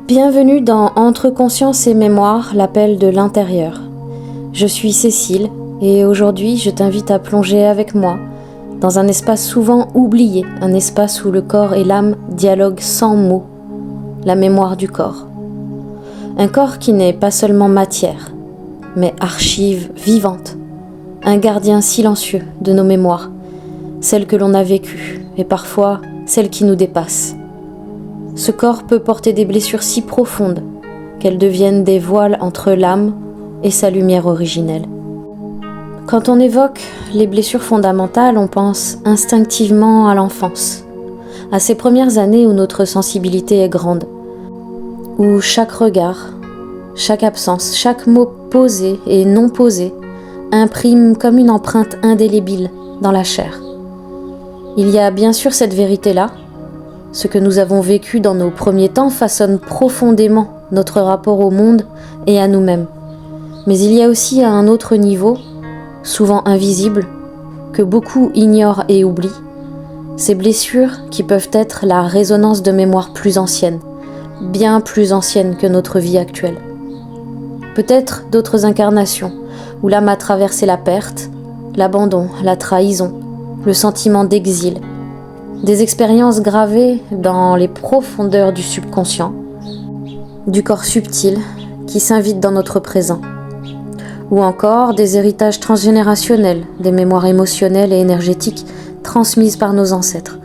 Bienvenue dans Entre conscience et mémoire, l'appel de l'intérieur. Je suis Cécile et aujourd'hui je t'invite à plonger avec moi dans un espace souvent oublié, un espace où le corps et l'âme dialoguent sans mots, la mémoire du corps. Un corps qui n'est pas seulement matière, mais archive vivante, un gardien silencieux de nos mémoires, celles que l'on a vécues et parfois celles qui nous dépassent. Ce corps peut porter des blessures si profondes qu'elles deviennent des voiles entre l'âme et sa lumière originelle. Quand on évoque les blessures fondamentales, on pense instinctivement à l'enfance, à ces premières années où notre sensibilité est grande, où chaque regard, chaque absence, chaque mot posé et non posé imprime comme une empreinte indélébile dans la chair. Il y a bien sûr cette vérité-là. Ce que nous avons vécu dans nos premiers temps façonne profondément notre rapport au monde et à nous-mêmes. Mais il y a aussi à un autre niveau, souvent invisible, que beaucoup ignorent et oublient, ces blessures qui peuvent être la résonance de mémoires plus anciennes, bien plus anciennes que notre vie actuelle. Peut-être d'autres incarnations, où l'âme a traversé la perte, l'abandon, la trahison, le sentiment d'exil, des expériences gravées dans les profondeurs du subconscient, du corps subtil qui s'invite dans notre présent, ou encore des héritages transgénérationnels, des mémoires émotionnelles et énergétiques transmises par nos ancêtres,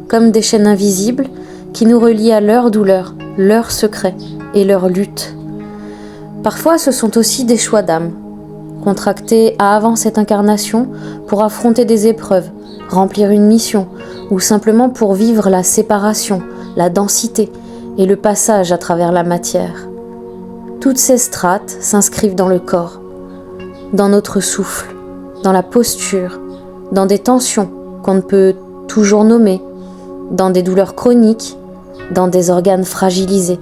comme des chaînes invisibles qui nous relient à leurs douleurs, leurs secrets et leurs luttes. Parfois, ce sont aussi des choix d'âme, contractés avant cette incarnation pour affronter des épreuves, remplir une mission, ou simplement pour vivre la séparation, la densité et le passage à travers la matière. Toutes ces strates s'inscrivent dans le corps, dans notre souffle, dans la posture, dans des tensions qu'on ne peut toujours nommer, dans des douleurs chroniques, dans des organes fragilisés.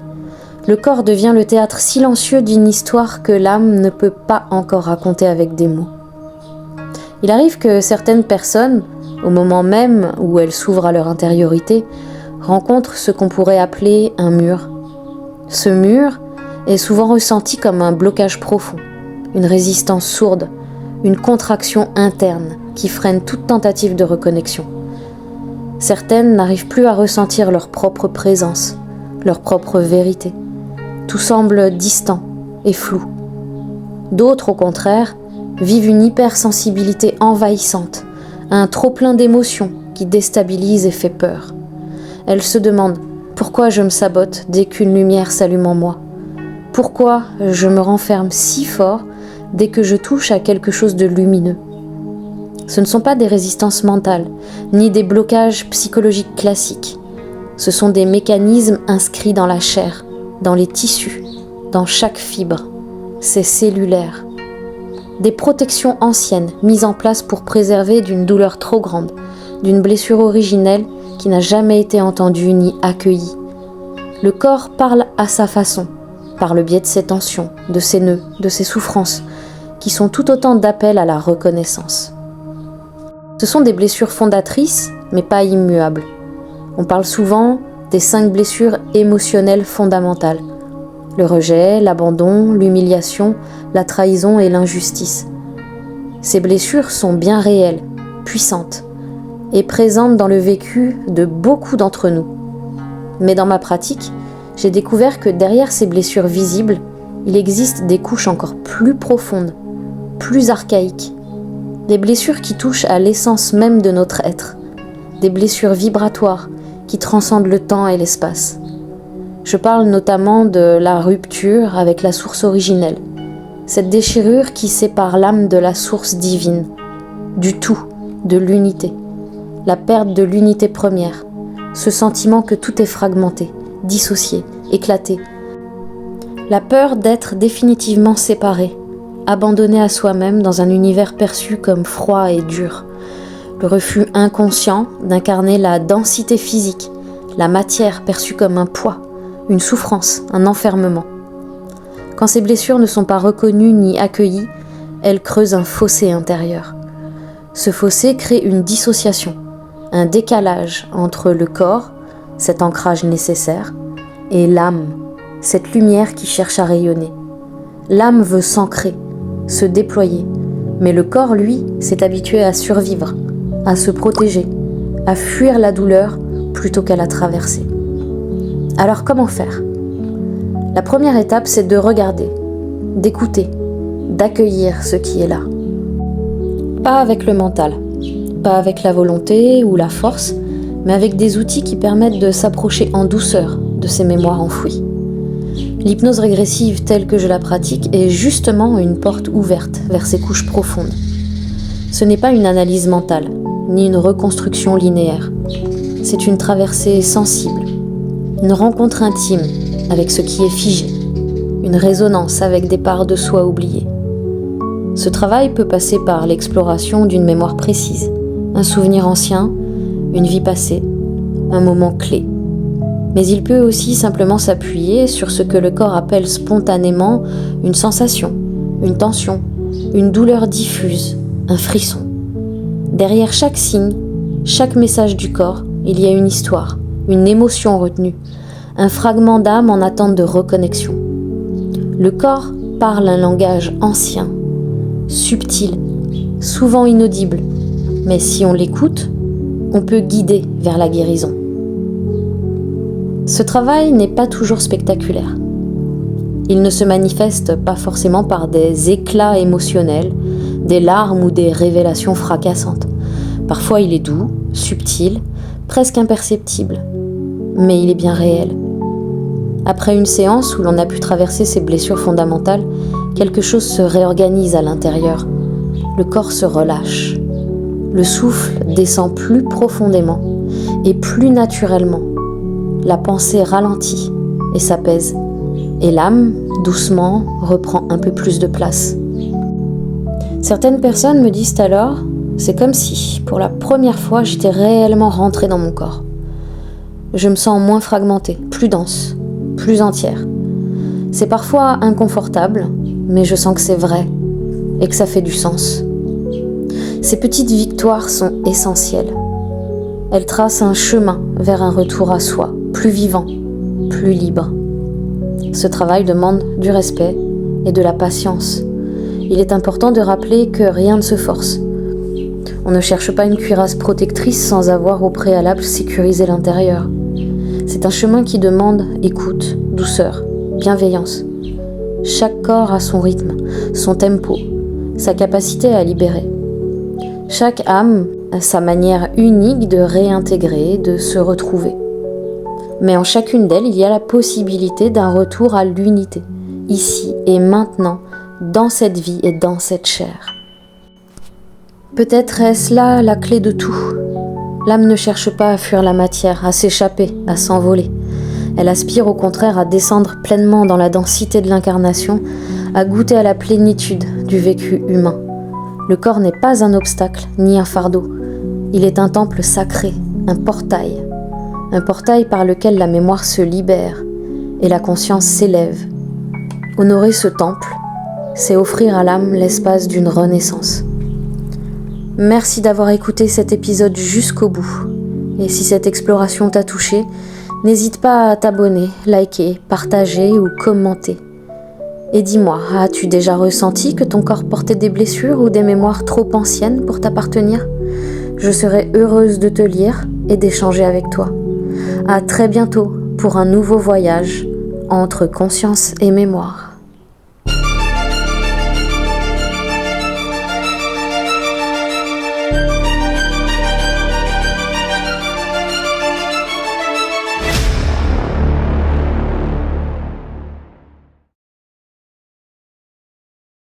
Le corps devient le théâtre silencieux d'une histoire que l'âme ne peut pas encore raconter avec des mots. Il arrive que certaines personnes, au moment même où elles s'ouvrent à leur intériorité, rencontrent ce qu'on pourrait appeler un mur. Ce mur est souvent ressenti comme un blocage profond, une résistance sourde, une contraction interne qui freine toute tentative de reconnexion. Certaines n'arrivent plus à ressentir leur propre présence, leur propre vérité. Tout semble distant et flou. D'autres, au contraire, vivent une hypersensibilité envahissante, un trop-plein d'émotions qui déstabilise et fait peur. Elles se demandent pourquoi je me sabote dès qu'une lumière s'allume en moi. Pourquoi je me renferme si fort dès que je touche à quelque chose de lumineux. Ce ne sont pas des résistances mentales, ni des blocages psychologiques classiques. Ce sont des mécanismes inscrits dans la chair, dans les tissus, dans chaque fibre. C'est cellulaire. Des protections anciennes mises en place pour préserver d'une douleur trop grande, d'une blessure originelle qui n'a jamais été entendue ni accueillie. Le corps parle à sa façon, par le biais de ses tensions, de ses nœuds, de ses souffrances, qui sont tout autant d'appels à la reconnaissance. Ce sont des blessures fondatrices, mais pas immuables. On parle souvent des 5 blessures émotionnelles fondamentales. Le rejet, l'abandon, l'humiliation, la trahison et l'injustice. Ces blessures sont bien réelles, puissantes et présentes dans le vécu de beaucoup d'entre nous. Mais dans ma pratique, j'ai découvert que derrière ces blessures visibles, il existe des couches encore plus profondes, plus archaïques, des blessures qui touchent à l'essence même de notre être, des blessures vibratoires qui transcendent le temps et l'espace. Je parle notamment de la rupture avec la source originelle, cette déchirure qui sépare l'âme de la source divine, du tout, de l'unité, la perte de l'unité première, ce sentiment que tout est fragmenté, dissocié, éclaté, la peur d'être définitivement séparé, abandonné à soi-même dans un univers perçu comme froid et dur, le refus inconscient d'incarner la densité physique, la matière perçue comme un poids, une souffrance, un enfermement. Quand ces blessures ne sont pas reconnues ni accueillies, elles creusent un fossé intérieur. Ce fossé crée une dissociation, un décalage entre le corps, cet ancrage nécessaire, et l'âme, cette lumière qui cherche à rayonner. L'âme veut s'ancrer, se déployer, mais le corps, lui, s'est habitué à survivre, à se protéger, à fuir la douleur plutôt qu'à la traverser. Alors comment faire ? La première étape, c'est de regarder, d'écouter, d'accueillir ce qui est là. Pas avec le mental, pas avec la volonté ou la force, mais avec des outils qui permettent de s'approcher en douceur de ces mémoires enfouies. L'hypnose régressive telle que je la pratique est justement une porte ouverte vers ces couches profondes. Ce n'est pas une analyse mentale, ni une reconstruction linéaire. C'est une traversée sensible, une rencontre intime avec ce qui est figé, une résonance avec des parts de soi oubliées. Ce travail peut passer par l'exploration d'une mémoire précise, un souvenir ancien, une vie passée, un moment clé. Mais il peut aussi simplement s'appuyer sur ce que le corps appelle spontanément une sensation, une tension, une douleur diffuse, un frisson. Derrière chaque signe, chaque message du corps, il y a une histoire, une émotion retenue, un fragment d'âme en attente de reconnexion. Le corps parle un langage ancien, subtil, souvent inaudible, mais si on l'écoute, on peut guider vers la guérison. Ce travail n'est pas toujours spectaculaire. Il ne se manifeste pas forcément par des éclats émotionnels, des larmes ou des révélations fracassantes. Parfois il est doux, subtil, presque imperceptible, mais il est bien réel. Après une séance où l'on a pu traverser ces blessures fondamentales, quelque chose se réorganise à l'intérieur. Le corps se relâche. Le souffle descend plus profondément et plus naturellement. La pensée ralentit et s'apaise. Et l'âme, doucement, reprend un peu plus de place. Certaines personnes me disent alors, c'est comme si, pour la première fois, j'étais réellement rentrée dans mon corps. Je me sens moins fragmentée, plus dense, plus entière. C'est parfois inconfortable, mais je sens que c'est vrai et que ça fait du sens. Ces petites victoires sont essentielles. Elles tracent un chemin vers un retour à soi, plus vivant, plus libre. Ce travail demande du respect et de la patience. Il est important de rappeler que rien ne se force. On ne cherche pas une cuirasse protectrice sans avoir au préalable sécurisé l'intérieur. C'est un chemin qui demande écoute, douceur, bienveillance. Chaque corps a son rythme, son tempo, sa capacité à libérer. Chaque âme a sa manière unique de réintégrer, de se retrouver. Mais en chacune d'elles, il y a la possibilité d'un retour à l'unité, ici et maintenant, dans cette vie et dans cette chair. Peut-être est-ce là la clé de tout. L'âme ne cherche pas à fuir la matière, à s'échapper, à s'envoler. Elle aspire au contraire à descendre pleinement dans la densité de l'incarnation, à goûter à la plénitude du vécu humain. Le corps n'est pas un obstacle, ni un fardeau. Il est un temple sacré, un portail par lequel la mémoire se libère et la conscience s'élève. Honorer ce temple, c'est offrir à l'âme l'espace d'une renaissance. Merci d'avoir écouté cet épisode jusqu'au bout. Et si cette exploration t'a touché, n'hésite pas à t'abonner, liker, partager ou commenter. Et dis-moi, as-tu déjà ressenti que ton corps portait des blessures ou des mémoires trop anciennes pour t'appartenir ? Je serai heureuse de te lire et d'échanger avec toi. À très bientôt pour un nouveau voyage entre conscience et mémoire.